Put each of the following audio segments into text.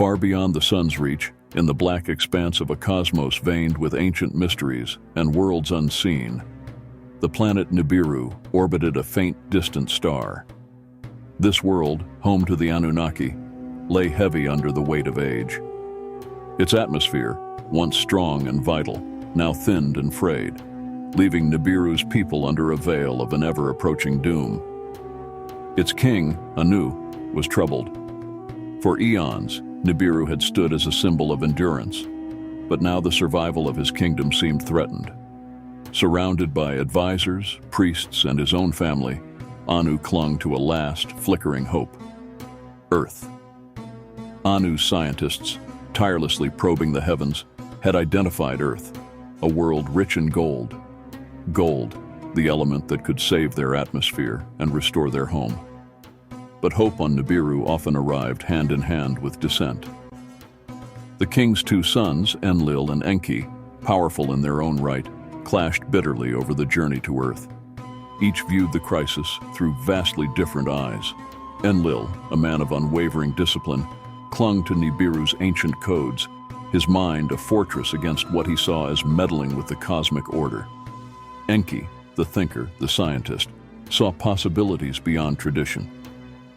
Far beyond the sun's reach, in the black expanse of a cosmos veined with ancient mysteries and worlds unseen, the planet Nibiru orbited a faint, distant star. This world, home to the Anunnaki, lay heavy under the weight of age. Its atmosphere, once strong and vital, now thinned and frayed, leaving Nibiru's people under a veil of an ever-approaching doom. Its king, Anu, was troubled. For eons, Nibiru had stood as a symbol of endurance, but now the survival of his kingdom seemed threatened. Surrounded by advisors, priests, and his own family, Anu clung to a last, flickering hope: Earth. Anu's scientists, tirelessly probing the heavens, had identified Earth, a world rich in gold. Gold, the element that could save their atmosphere and restore their home. But hope on Nibiru often arrived hand in hand with dissent. The king's two sons, Enlil and Enki, powerful in their own right, clashed bitterly over the journey to Earth. Each viewed the crisis through vastly different eyes. Enlil, a man of unwavering discipline, clung to Nibiru's ancient codes, his mind a fortress against what he saw as meddling with the cosmic order. Enki, the thinker, the scientist, saw possibilities beyond tradition.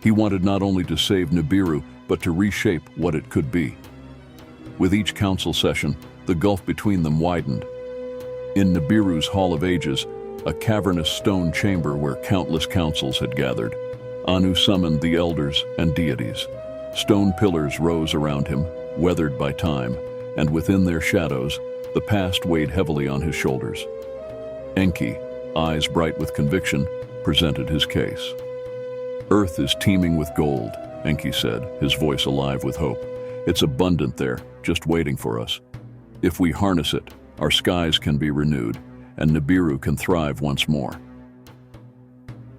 He wanted not only to save Nibiru, but to reshape what it could be. With each council session, the gulf between them widened. In Nibiru's Hall of Ages, a cavernous stone chamber where countless councils had gathered, Anu summoned the elders and deities. Stone pillars rose around him, weathered by time, and within their shadows, the past weighed heavily on his shoulders. Enki, eyes bright with conviction, presented his case. Earth is teeming with gold, Enki said, his voice alive with hope. It's abundant there, just waiting for us. If we harness it, our skies can be renewed, and Nibiru can thrive once more.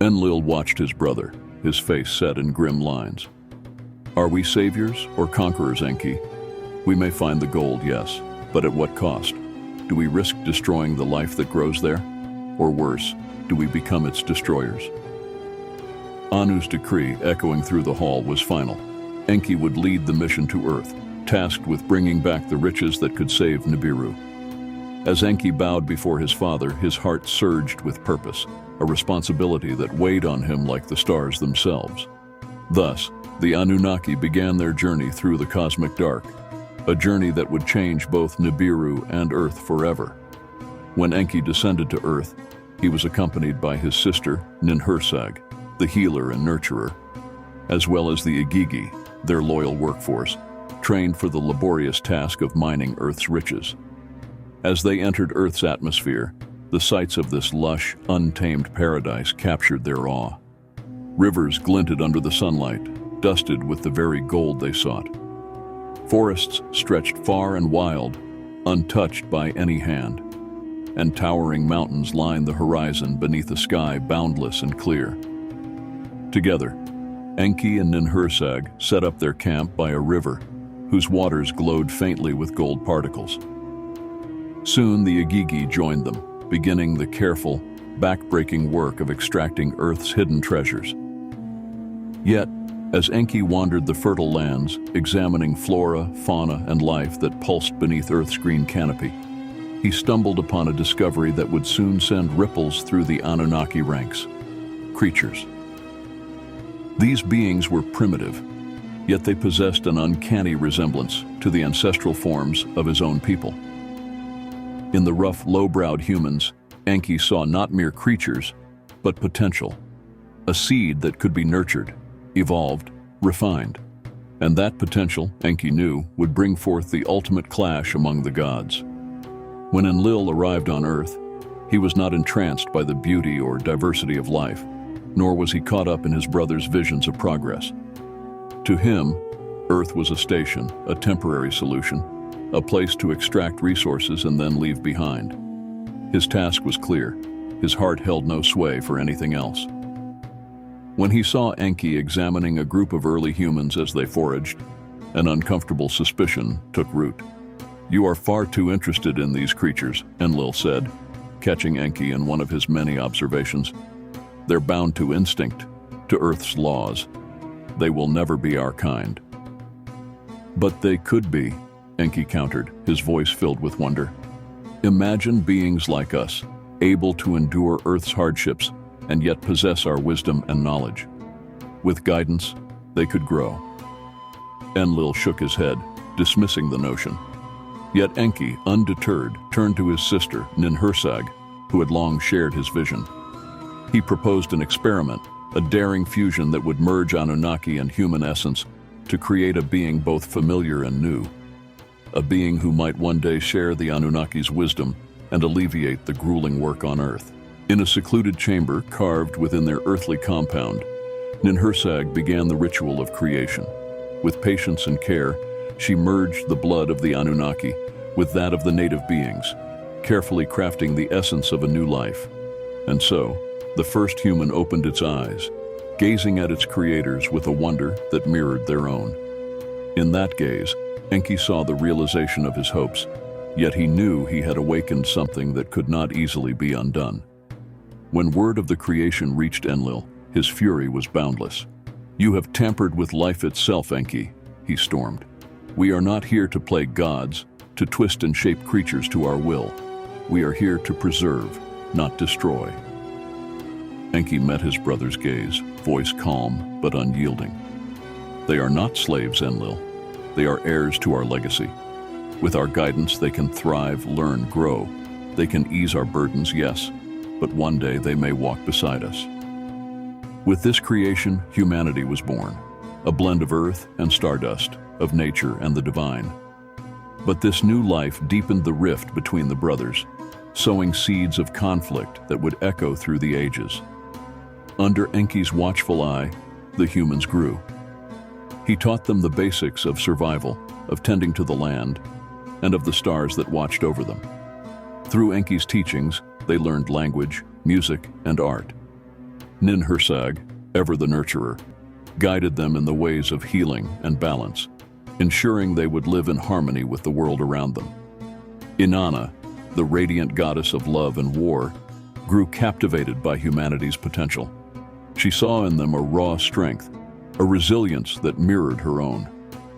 Enlil watched his brother, his face set in grim lines. Are we saviors or conquerors, Enki? We may find the gold, yes, but at what cost? Do we risk destroying the life that grows there? Or worse, do we become its destroyers? Anu's decree, echoing through the hall, was final. Enki would lead the mission to Earth, tasked with bringing back the riches that could save Nibiru. As Enki bowed before his father, his heart surged with purpose, a responsibility that weighed on him like the stars themselves. Thus, the Anunnaki began their journey through the cosmic dark, a journey that would change both Nibiru and Earth forever. When Enki descended to Earth, he was accompanied by his sister, Ninhursag, the healer and nurturer, as well as the Igigi, their loyal workforce, trained for the laborious task of mining Earth's riches. As they entered Earth's atmosphere, the sights of this lush, untamed paradise captured their awe. Rivers glinted under the sunlight, dusted with the very gold they sought. Forests stretched far and wild, untouched by any hand, and towering mountains lined the horizon beneath a sky boundless and clear. Together, Enki and Ninhursag set up their camp by a river whose waters glowed faintly with gold particles. Soon the Igigi joined them, beginning the careful, back-breaking work of extracting Earth's hidden treasures. Yet, as Enki wandered the fertile lands, examining flora, fauna, and life that pulsed beneath Earth's green canopy, he stumbled upon a discovery that would soon send ripples through the Anunnaki ranks: creatures. These beings were primitive, yet they possessed an uncanny resemblance to the ancestral forms of his own people. In the rough, low-browed humans, Enki saw not mere creatures, but potential, a seed that could be nurtured, evolved, refined. And that potential, Enki knew, would bring forth the ultimate clash among the gods. When Enlil arrived on Earth, he was not entranced by the beauty or diversity of life, nor was he caught up in his brother's visions of progress. To him, Earth was a station, a temporary solution, a place to extract resources and then leave behind. His task was clear. His heart held no sway for anything else. When he saw Enki examining a group of early humans as they foraged, an uncomfortable suspicion took root. "You are far too interested in these creatures," Enlil said, catching Enki in one of his many observations. "They're bound to instinct, to Earth's laws. They will never be our kind." But they could be, Enki countered, his voice filled with wonder. Imagine beings like us, able to endure Earth's hardships and yet possess our wisdom and knowledge. With guidance, they could grow. Enlil shook his head, dismissing the notion. Yet Enki, undeterred, turned to his sister, Ninhursag, who had long shared his vision. He proposed an experiment, a daring fusion that would merge Anunnaki and human essence to create a being both familiar and new. A being who might one day share the Anunnaki's wisdom and alleviate the grueling work on Earth. In a secluded chamber carved within their earthly compound, Ninhursag began the ritual of creation. With patience and care, she merged the blood of the Anunnaki with that of the native beings, carefully crafting the essence of a new life. And so, the first human opened its eyes, gazing at its creators with a wonder that mirrored their own. In that gaze, Enki saw the realization of his hopes, yet he knew he had awakened something that could not easily be undone. When word of the creation reached Enlil, his fury was boundless. "You have tampered with life itself, Enki," he stormed. "We are not here to play gods, to twist and shape creatures to our will. We are here to preserve, not destroy." Enki met his brother's gaze, voice calm but unyielding. "They are not slaves, Enlil. They are heirs to our legacy. With our guidance, they can thrive, learn, grow. They can ease our burdens, yes, but one day they may walk beside us." With this creation, humanity was born, a blend of earth and stardust, of nature and the divine. But this new life deepened the rift between the brothers, sowing seeds of conflict that would echo through the ages. Under Enki's watchful eye, the humans grew. He taught them the basics of survival, of tending to the land, and of the stars that watched over them. Through Enki's teachings, they learned language, music, and art. Ninhursag, ever the nurturer, guided them in the ways of healing and balance, ensuring they would live in harmony with the world around them. Inanna, the radiant goddess of love and war, grew captivated by humanity's potential. She saw in them a raw strength, a resilience that mirrored her own.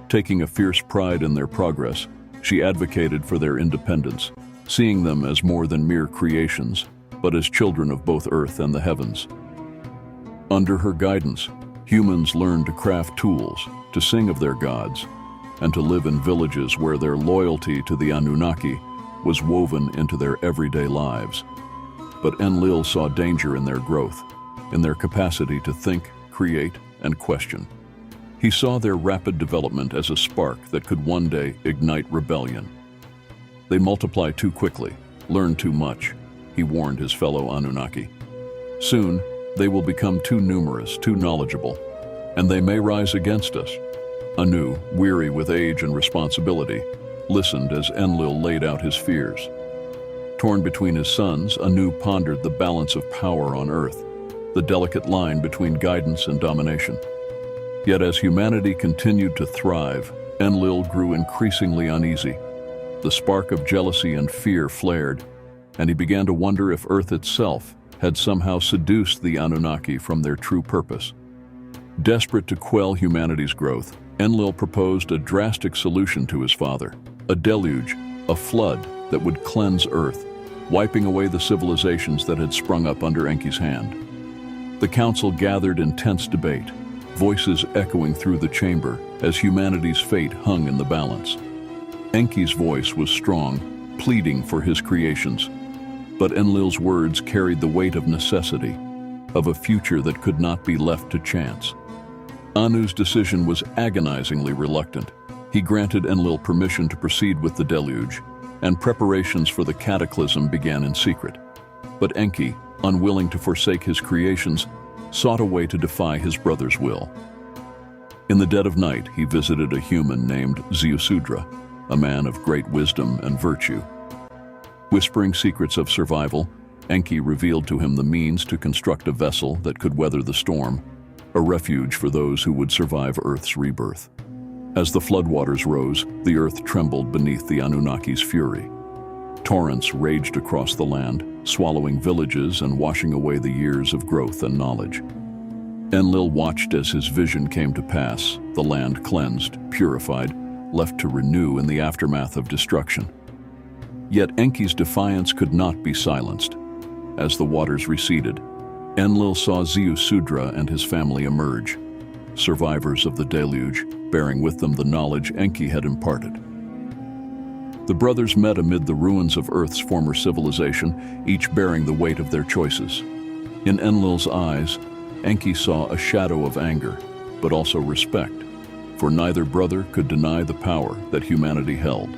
Taking a fierce pride in their progress, she advocated for their independence, seeing them as more than mere creations, but as children of both earth and the heavens. Under her guidance, humans learned to craft tools, to sing of their gods, and to live in villages where their loyalty to the Anunnaki was woven into their everyday lives. But Enlil saw danger in their growth, in their capacity to think, create, and question. He saw their rapid development as a spark that could one day ignite rebellion. "They multiply too quickly, learn too much," he warned his fellow Anunnaki. "Soon, they will become too numerous, too knowledgeable, and they may rise against us." Anu, weary with age and responsibility, listened as Enlil laid out his fears. Torn between his sons, Anu pondered the balance of power on Earth, the delicate line between guidance and domination. Yet as humanity continued to thrive, Enlil grew increasingly uneasy. The spark of jealousy and fear flared, and he began to wonder if Earth itself had somehow seduced the Anunnaki from their true purpose. Desperate to quell humanity's growth, Enlil proposed a drastic solution to his father: a deluge, a flood that would cleanse Earth, wiping away the civilizations that had sprung up under Enki's hand. The council gathered in tense debate, voices echoing through the chamber as humanity's fate hung in the balance. Enki's voice was strong, pleading for his creations, but Enlil's words carried the weight of necessity, of a future that could not be left to chance. Anu's decision was agonizingly reluctant. He granted Enlil permission to proceed with the deluge, and preparations for the cataclysm began in secret. But Enki, unwilling to forsake his creations, sought a way to defy his brother's will. In the dead of night, he visited a human named Ziusudra, a man of great wisdom and virtue. Whispering secrets of survival, Enki revealed to him the means to construct a vessel that could weather the storm, a refuge for those who would survive Earth's rebirth. As the floodwaters rose, the earth trembled beneath the Anunnaki's fury. Torrents raged across the land, swallowing villages and washing away the years of growth and knowledge. Enlil watched as his vision came to pass, the land cleansed, purified, left to renew in the aftermath of destruction. Yet Enki's defiance could not be silenced. As the waters receded, Enlil saw Ziusudra and his family emerge, survivors of the deluge, bearing with them the knowledge Enki had imparted. The brothers met amid the ruins of Earth's former civilization, each bearing the weight of their choices. In Enlil's eyes, Enki saw a shadow of anger, but also respect, for neither brother could deny the power that humanity held,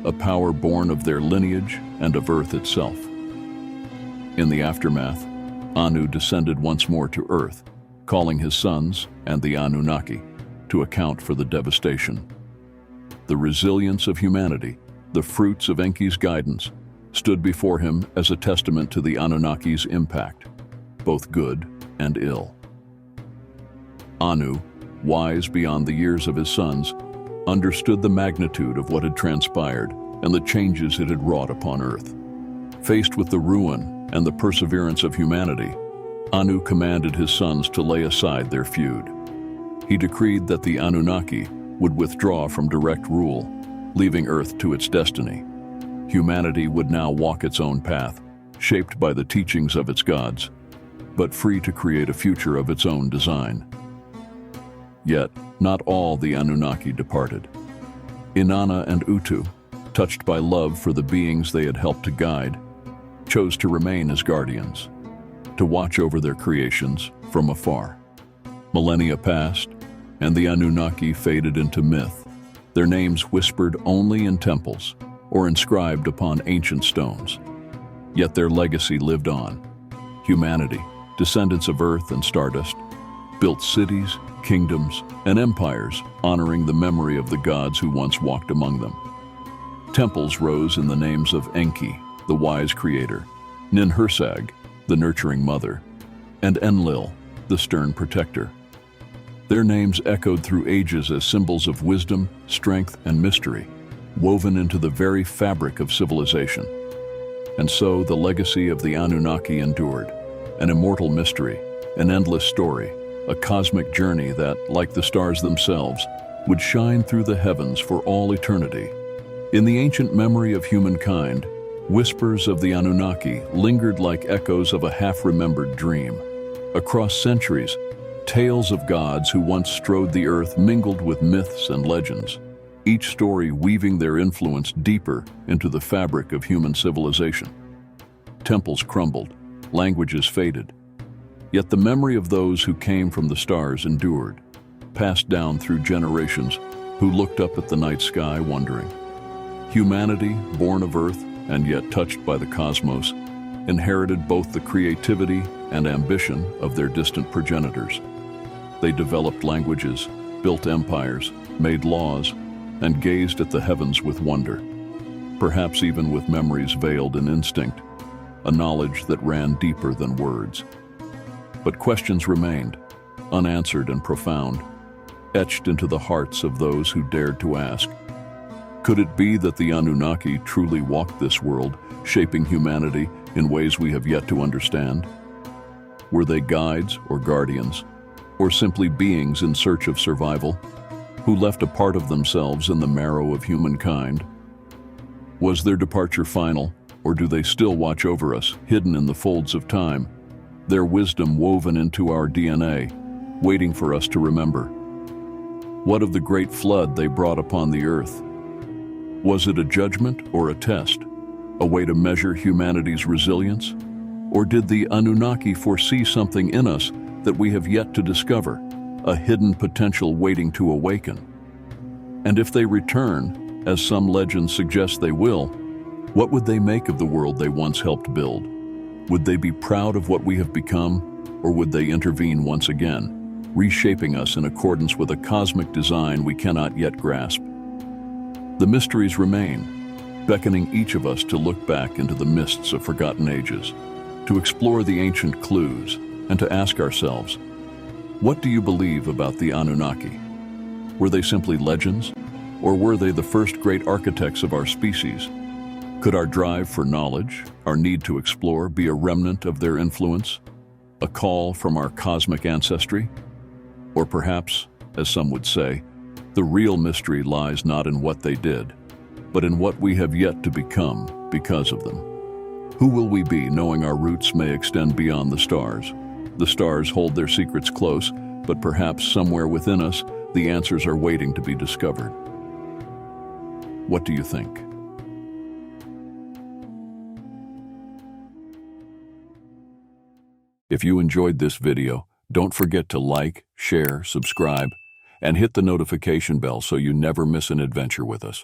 a power born of their lineage and of Earth itself. In the aftermath, Anu descended once more to Earth, calling his sons and the Anunnaki to account for the devastation. The resilience of humanity, the fruits of Enki's guidance, stood before him as a testament to the Anunnaki's impact, both good and ill. Anu, wise beyond the years of his sons, understood the magnitude of what had transpired and the changes it had wrought upon Earth. Faced with the ruin and the perseverance of humanity, Anu commanded his sons to lay aside their feud. He decreed that the Anunnaki would withdraw from direct rule, leaving Earth to its destiny. Humanity would now walk its own path, shaped by the teachings of its gods, but free to create a future of its own design. Yet, not all the Anunnaki departed. Inanna and Utu, touched by love for the beings they had helped to guide, chose to remain as guardians, to watch over their creations from afar. Millennia passed, and the Anunnaki faded into myth, their names whispered only in temples or inscribed upon ancient stones. Yet their legacy lived on. Humanity, descendants of Earth and Stardust, built cities, kingdoms, and empires honoring the memory of the gods who once walked among them. Temples rose in the names of Enki, the wise creator, Ninhursag, the nurturing mother, and Enlil, the stern protector. Their names echoed through ages as symbols of wisdom, strength, and mystery, woven into the very fabric of civilization. And so the legacy of the Anunnaki endured, an immortal mystery, an endless story, a cosmic journey that, like the stars themselves, would shine through the heavens for all eternity. In the ancient memory of humankind, whispers of the Anunnaki lingered like echoes of a half-remembered dream. Across centuries, tales of gods who once strode the earth mingled with myths and legends, each story weaving their influence deeper into the fabric of human civilization. Temples crumbled, languages faded, yet the memory of those who came from the stars endured, passed down through generations who looked up at the night sky wondering. Humanity, born of Earth and yet touched by the cosmos, inherited both the creativity and ambition of their distant progenitors. They developed languages, built empires, made laws, and gazed at the heavens with wonder, perhaps even with memories veiled in instinct, a knowledge that ran deeper than words. But questions remained, unanswered and profound, etched into the hearts of those who dared to ask. Could it be that the Anunnaki truly walked this world, shaping humanity in ways we have yet to understand? Were they guides or guardians, or simply beings in search of survival, who left a part of themselves in the marrow of humankind? Was their departure final, or do they still watch over us, hidden in the folds of time, their wisdom woven into our DNA, waiting for us to remember? What of the great flood they brought upon the earth? Was it a judgment or a test, a way to measure humanity's resilience? Or did the Anunnaki foresee something in us that we have yet to discover, a hidden potential waiting to awaken? And if they return, as some legends suggest they will, what would they make of the world they once helped build? Would they be proud of what we have become, or would they intervene once again, reshaping us in accordance with a cosmic design we cannot yet grasp? The mysteries remain, beckoning each of us to look back into the mists of forgotten ages, to explore the ancient clues, and to ask ourselves, what do you believe about the Anunnaki? Were they simply legends, or were they the first great architects of our species? Could our drive for knowledge, our need to explore, be a remnant of their influence, a call from our cosmic ancestry? Or perhaps, as some would say, The real mystery lies not in what they did, but in what we have yet to become because of them. Who will we be, knowing our roots may extend beyond the stars? The stars hold their secrets close, but perhaps somewhere within us, the answers are waiting to be discovered. What do you think? If you enjoyed this video, don't forget to like, share, subscribe, and hit the notification bell so you never miss an adventure with us.